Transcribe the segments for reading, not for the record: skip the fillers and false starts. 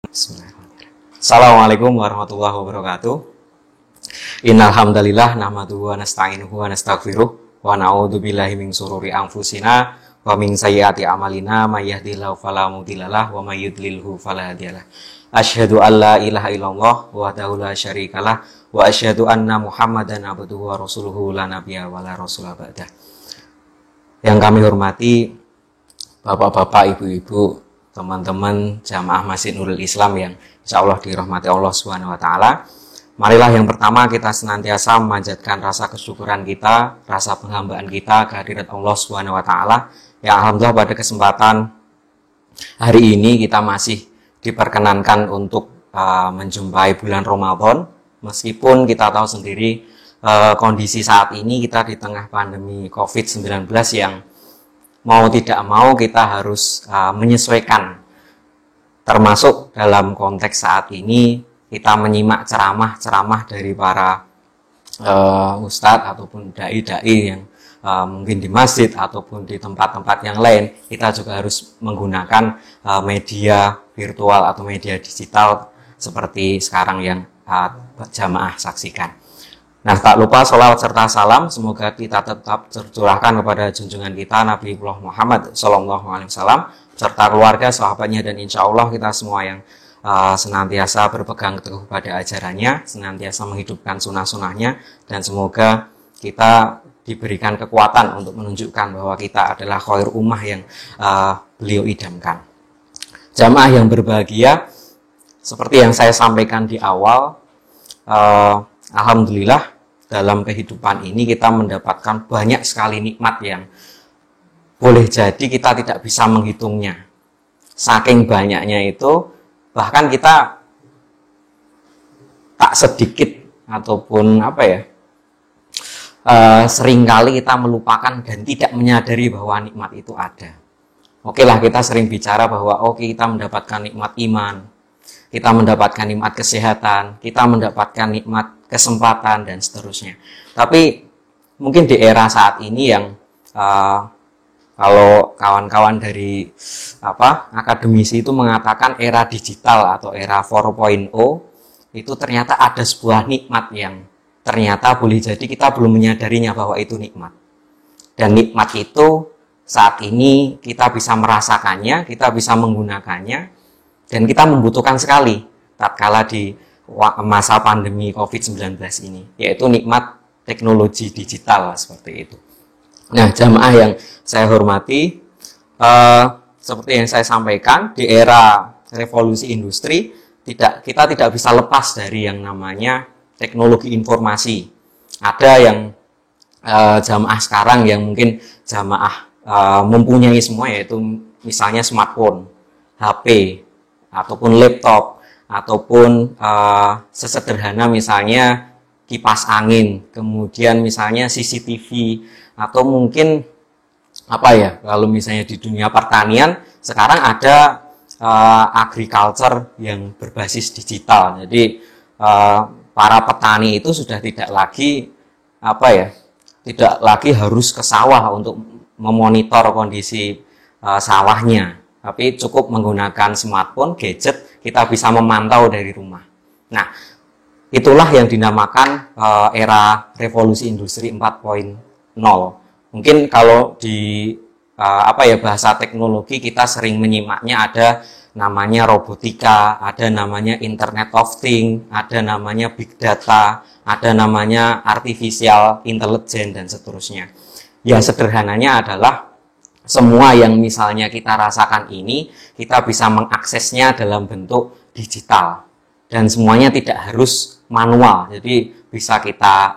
Bismillahirrahmanirrahim. Assalamualaikum warahmatullahi wabarakatuh. Innal hamdalillah nahmaduhu wa nasta'inuhu wa nastaghfiruh wa na'udzu billahi min syururi anfusina wa min sayyiati a'malina may yahdihillahu fala mudhillalah wa may yudlilhu fala hadiyalah. Asyhadu an la ilaha illallah wahdahu la syarikalah wa asyhadu anna Muhammadan abduhu wa rasuluhu la nabiyya wa la rasula ba'dah. Yang kami hormati Bapak-bapak, Ibu-ibu, teman-teman jamaah Masjid Nurul Islam yang insya Allah dirahmati Allah Subhanahu wa Ta'ala. Marilah yang pertama kita senantiasa memanjatkan rasa kesyukuran kita, rasa penghambaan kita kehadirat Allah Subhanahu wa Ta'ala. Yang alhamdulillah pada kesempatan hari ini kita masih diperkenankan untuk menjumpai bulan Ramadan. Meskipun kita tahu sendiri kondisi saat ini kita di tengah pandemi COVID-19 yang mau tidak mau kita harus menyesuaikan, termasuk dalam konteks saat ini kita menyimak ceramah-ceramah dari para ustadz ataupun dai-dai yang mungkin di masjid ataupun di tempat-tempat yang lain. Kita juga harus menggunakan media virtual atau media digital seperti sekarang yang jamaah saksikan. Nah, tak lupa sholawat serta salam semoga kita tetap tercurahkan kepada junjungan kita Nabi Muhammad SAW serta keluarga, sahabatnya, dan insya Allah kita semua yang senantiasa berpegang teguh pada ajarannya, senantiasa menghidupkan sunnah-sunnahnya, dan semoga kita diberikan kekuatan untuk menunjukkan bahwa kita adalah khair ummah yang beliau idamkan. Jamaah yang berbahagia, seperti yang saya sampaikan di awal, alhamdulillah dalam kehidupan ini kita mendapatkan banyak sekali nikmat yang boleh jadi kita tidak bisa menghitungnya. Saking banyaknya itu, bahkan kita tak sedikit ataupun seringkali kita melupakan dan tidak menyadari bahwa nikmat itu ada. Oke lah, kita sering bicara bahwa kita mendapatkan nikmat iman, kita mendapatkan nikmat kesehatan, kita mendapatkan nikmat kesempatan, dan seterusnya. Tapi mungkin di era saat ini yang kalau kawan-kawan dari akademisi itu mengatakan era digital atau era 4.0, itu ternyata ada sebuah nikmat yang ternyata boleh jadi kita belum menyadarinya bahwa itu nikmat. Dan nikmat itu saat ini kita bisa merasakannya, kita bisa menggunakannya, dan kita membutuhkan sekali tatkala di masa pandemi COVID-19 ini, yaitu nikmat teknologi digital seperti itu. Nah, jamaah yang saya hormati, seperti yang saya sampaikan, di era revolusi industri kita tidak bisa lepas dari yang namanya teknologi informasi. Ada yang jamaah sekarang yang mungkin jamaah mempunyai semua, yaitu misalnya smartphone, HP, ataupun laptop, ataupun sesederhana misalnya kipas angin, kemudian misalnya CCTV, atau mungkin kalau misalnya di dunia pertanian sekarang ada agriculture yang berbasis digital. Jadi para petani itu sudah tidak lagi harus ke sawah untuk memonitor kondisi sawahnya, tapi cukup menggunakan smartphone, gadget, kita bisa memantau dari rumah. Nah, itulah yang dinamakan era revolusi industri 4.0. Mungkin kalau di bahasa teknologi kita sering menyimaknya ada namanya robotika, ada namanya Internet of Things, ada namanya Big Data, ada namanya Artificial Intelligence, dan seterusnya. Yang sederhananya adalah semua yang misalnya kita rasakan ini, kita bisa mengaksesnya dalam bentuk digital. Dan semuanya tidak harus manual. Jadi bisa kita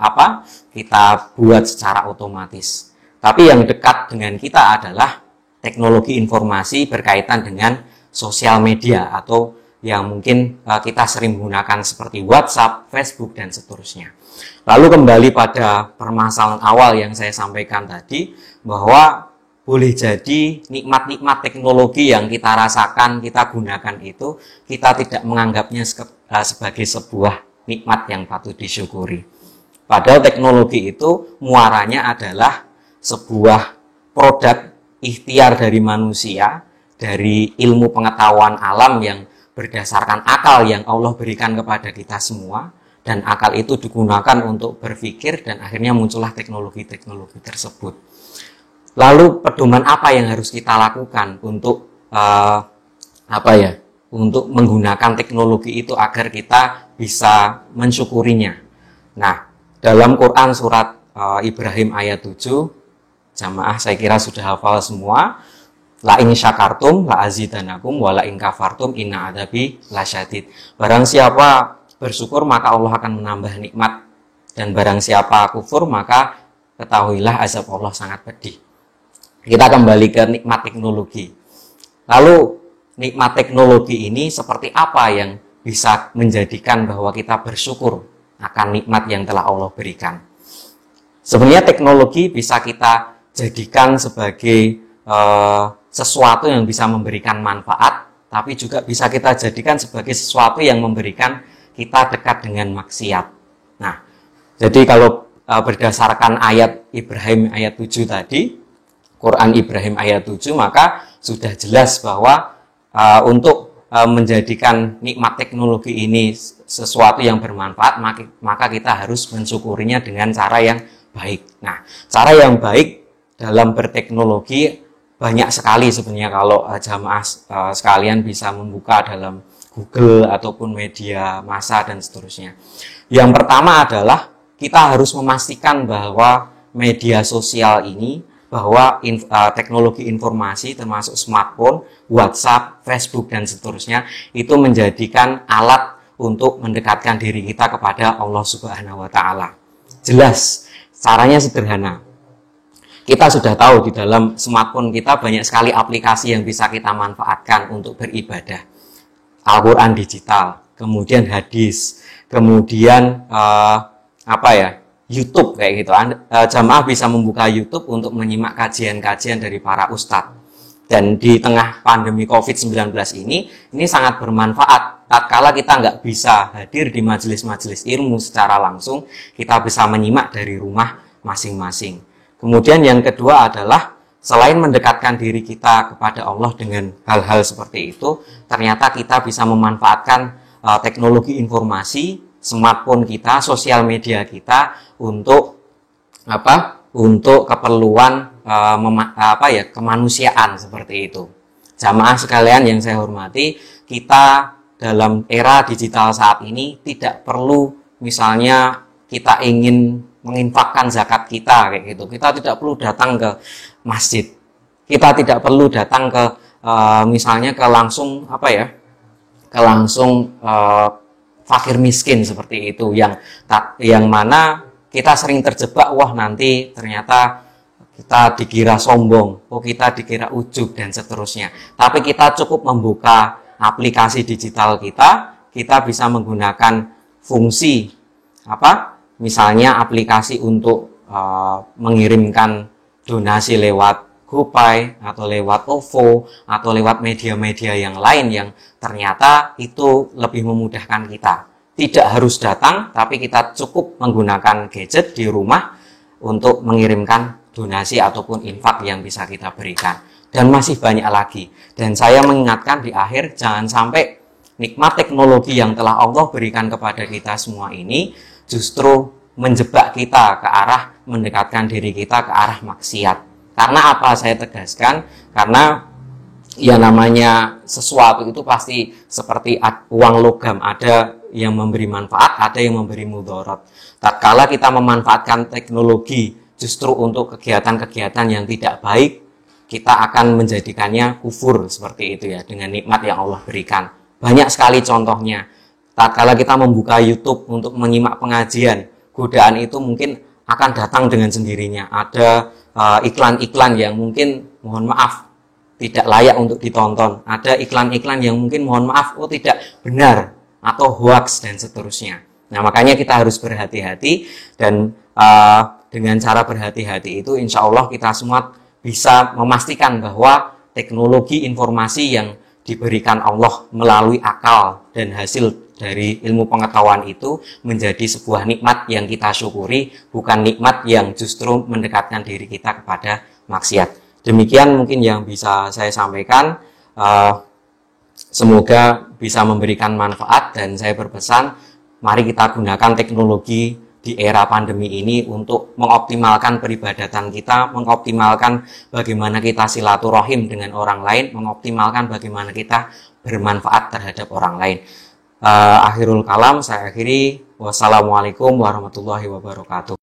buat secara otomatis. Tapi yang dekat dengan kita adalah teknologi informasi berkaitan dengan sosial media, atau yang mungkin kita sering menggunakan seperti WhatsApp, Facebook, dan seterusnya. Lalu kembali pada permasalahan awal yang saya sampaikan tadi, bahwa boleh jadi nikmat-nikmat teknologi yang kita rasakan, kita gunakan itu, kita tidak menganggapnya sebagai sebuah nikmat yang patut disyukuri. Padahal teknologi itu muaranya adalah sebuah produk ikhtiar dari manusia, dari ilmu pengetahuan alam yang berdasarkan akal yang Allah berikan kepada kita semua, dan akal itu digunakan untuk berpikir, dan akhirnya muncullah teknologi-teknologi tersebut. Lalu pedoman apa yang harus kita lakukan untuk untuk menggunakan teknologi itu agar kita bisa mensyukurinya? Nah, dalam Quran surat Ibrahim ayat 7, jamaah saya kira sudah hafal semua. La in syakartum la azidanakum wa la in kafartum inna adabi lasyadid. Barang siapa bersyukur maka Allah akan menambah nikmat, dan barang siapa kufur maka ketahuilah azab Allah sangat pedih. Kita kembali ke nikmat teknologi. Lalu nikmat teknologi ini seperti apa yang bisa menjadikan bahwa kita bersyukur akan nikmat yang telah Allah berikan? Sebenarnya teknologi bisa kita jadikan sebagai sesuatu yang bisa memberikan manfaat, tapi juga bisa kita jadikan sebagai sesuatu yang memberikan kita dekat dengan maksiat. Nah, jadi kalau berdasarkan ayat Ibrahim ayat 7 tadi, Quran Ibrahim ayat 7, maka sudah jelas bahwa untuk menjadikan nikmat teknologi ini sesuatu yang bermanfaat, maka kita harus mensyukurinya dengan cara yang baik. Nah, cara yang baik dalam berteknologi banyak sekali sebenarnya. Kalau jamaah sekalian bisa membuka dalam Google ataupun media massa dan seterusnya. Yang pertama adalah kita harus memastikan bahwa media sosial ini, bahwa teknologi informasi termasuk smartphone, WhatsApp, Facebook dan seterusnya itu menjadikan alat untuk mendekatkan diri kita kepada Allah Subhanahu wa taala. Jelas, caranya sederhana. Kita sudah tahu di dalam smartphone kita banyak sekali aplikasi yang bisa kita manfaatkan untuk beribadah. Al-Quran digital, kemudian hadis, kemudian YouTube kayak gitu. Jamaah bisa membuka YouTube untuk menyimak kajian-kajian dari para ustadz. Dan di tengah pandemi COVID-19 ini sangat bermanfaat. Tatkala kita nggak bisa hadir di majelis-majelis ilmu secara langsung, kita bisa menyimak dari rumah masing-masing. Kemudian yang kedua adalah selain mendekatkan diri kita kepada Allah dengan hal-hal seperti itu, ternyata kita bisa memanfaatkan teknologi informasi, smartphone kita, sosial media kita untuk untuk keperluan kemanusiaan seperti itu. Jamaah sekalian yang saya hormati, kita dalam era digital saat ini tidak perlu misalnya kita ingin menginfakkan zakat kita kayak gitu. Kita tidak perlu datang ke masjid. Kita tidak perlu datang ke misalnya ke langsung fakir miskin seperti itu, yang mana kita sering terjebak, wah nanti ternyata kita dikira sombong, kita dikira ujub dan seterusnya. Tapi kita cukup membuka aplikasi digital kita bisa menggunakan fungsi misalnya aplikasi untuk mengirimkan donasi lewat GoPay atau lewat OVO atau lewat media-media yang lain yang ternyata itu lebih memudahkan kita. Tidak harus datang, tapi kita cukup menggunakan gadget di rumah untuk mengirimkan donasi ataupun infak yang bisa kita berikan. Dan masih banyak lagi. Dan saya mengingatkan di akhir, jangan sampai nikmat teknologi yang telah Allah berikan kepada kita semua ini justru menjebak kita ke arah mendekatkan diri kita ke arah maksiat. Karena apa saya tegaskan? Karena ya namanya sesuatu itu pasti seperti uang logam, ada yang memberi manfaat, ada yang memberi mudarat. Tatkala kita memanfaatkan teknologi justru untuk kegiatan-kegiatan yang tidak baik, kita akan menjadikannya kufur seperti itu ya, dengan nikmat yang Allah berikan. Banyak sekali contohnya. Tatkala kita membuka YouTube untuk menyimak pengajian, godaan itu mungkin akan datang dengan sendirinya. Ada iklan-iklan yang mungkin mohon maaf tidak layak untuk ditonton. Ada iklan-iklan yang mungkin mohon maaf tidak benar atau hoax dan seterusnya. Nah, makanya kita harus berhati-hati, dan dengan cara berhati-hati itu insya Allah kita semua bisa memastikan bahwa teknologi informasi yang diberikan Allah melalui akal dan hasil dari ilmu pengetahuan itu menjadi sebuah nikmat yang kita syukuri, bukan nikmat yang justru mendekatkan diri kita kepada maksiat. Demikian mungkin yang bisa saya sampaikan. Semoga bisa memberikan manfaat, dan saya berpesan, mari kita gunakan teknologi di era pandemi ini untuk mengoptimalkan peribadatan kita, mengoptimalkan bagaimana kita silaturahim dengan orang lain, mengoptimalkan bagaimana kita bermanfaat terhadap orang lain. Akhirul kalam, saya akhiri. Wassalamualaikum warahmatullahi wabarakatuh.